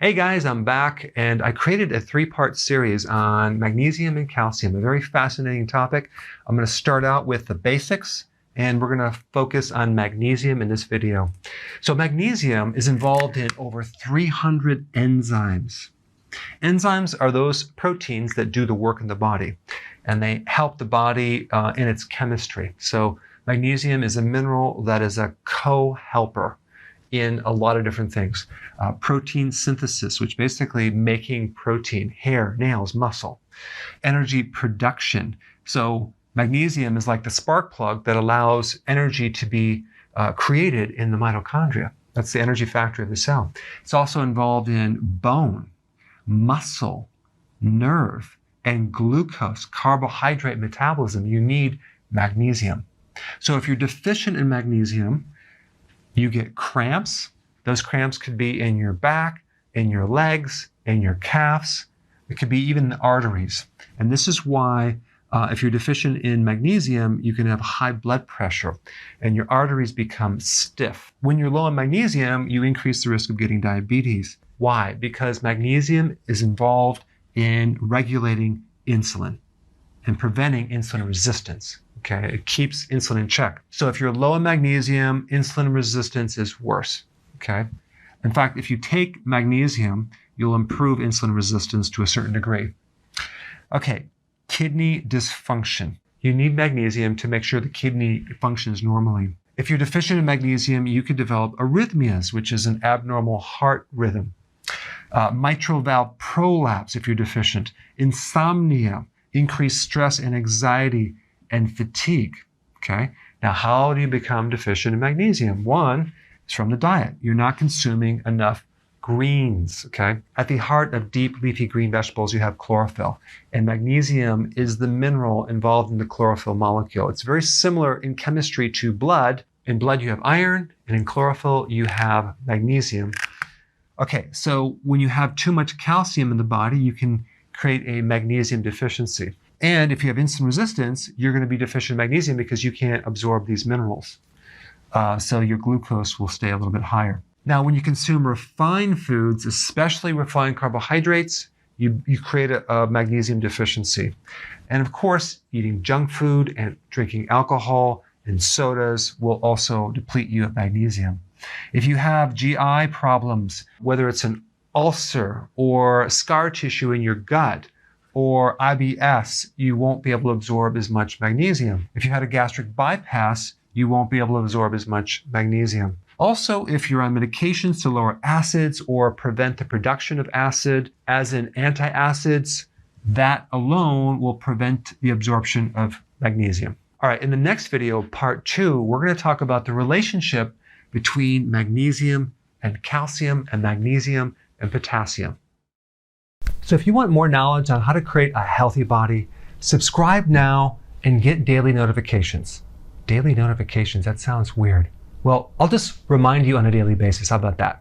Hey guys, I'm back, and I created a 3-part series on magnesium and calcium, a very fascinating topic. I'm going to start out with the basics, and we're going to focus on magnesium in this video. So magnesium is involved in over 300 enzymes. Enzymes are those proteins that do the work in the body, and they help the body in its chemistry. So magnesium is a mineral that is a co-helper in a lot of different things. Protein synthesis, which basically making protein, hair, nails, muscle. Energy production. So magnesium is like the spark plug that allows energy to be created in the mitochondria. That's the energy factor of the cell. It's also involved in bone, muscle, nerve, and glucose, carbohydrate metabolism. You need magnesium. So if you're deficient in magnesium, you get cramps. Those cramps could be in your back, in your legs, in your calves. It could be even the arteries. And this is why if you're deficient in magnesium, you can have high blood pressure and your arteries become stiff. When you're low in magnesium, you increase the risk of getting diabetes. Why? Because magnesium is involved in regulating insulin and preventing insulin resistance. Okay, it keeps insulin in check. So if you're low in magnesium, insulin resistance is worse. Okay, in fact, if you take magnesium, you'll improve insulin resistance to a certain degree. Okay, kidney dysfunction. You need magnesium to make sure the kidney functions normally. If you're deficient in magnesium, you could develop arrhythmias, which is an abnormal heart rhythm. Mitral valve prolapse if you're deficient. Insomnia, increased stress and anxiety, and fatigue. Okay. Now, how do you become deficient in magnesium? One is from the diet. You're not consuming enough greens. Okay. At the heart of deep leafy green vegetables, you have chlorophyll, and magnesium is the mineral involved in the chlorophyll molecule. It's very similar in chemistry to blood. In blood, you have iron, and in chlorophyll, you have magnesium. Okay. So when you have too much calcium in the body, you can create a magnesium deficiency. And if you have insulin resistance, you're going to be deficient in magnesium because you can't absorb these minerals. So your glucose will stay a little bit higher. Now, when you consume refined foods, especially refined carbohydrates, you create a magnesium deficiency. And of course, eating junk food and drinking alcohol and sodas will also deplete you of magnesium. If you have GI problems, whether it's an ulcer or scar tissue in your gut, or IBS, you won't be able to absorb as much magnesium. If you had a gastric bypass, you won't be able to absorb as much magnesium. Also, if you're on medications to lower acids or prevent the production of acid, as in antacids, that alone will prevent the absorption of magnesium. All right, in the next video, part 2, we're going to talk about the relationship between magnesium and calcium and magnesium and potassium. So if you want more knowledge on how to create a healthy body, subscribe now and get daily notifications. Daily notifications, that sounds weird. Well, I'll just remind you on a daily basis. How about that?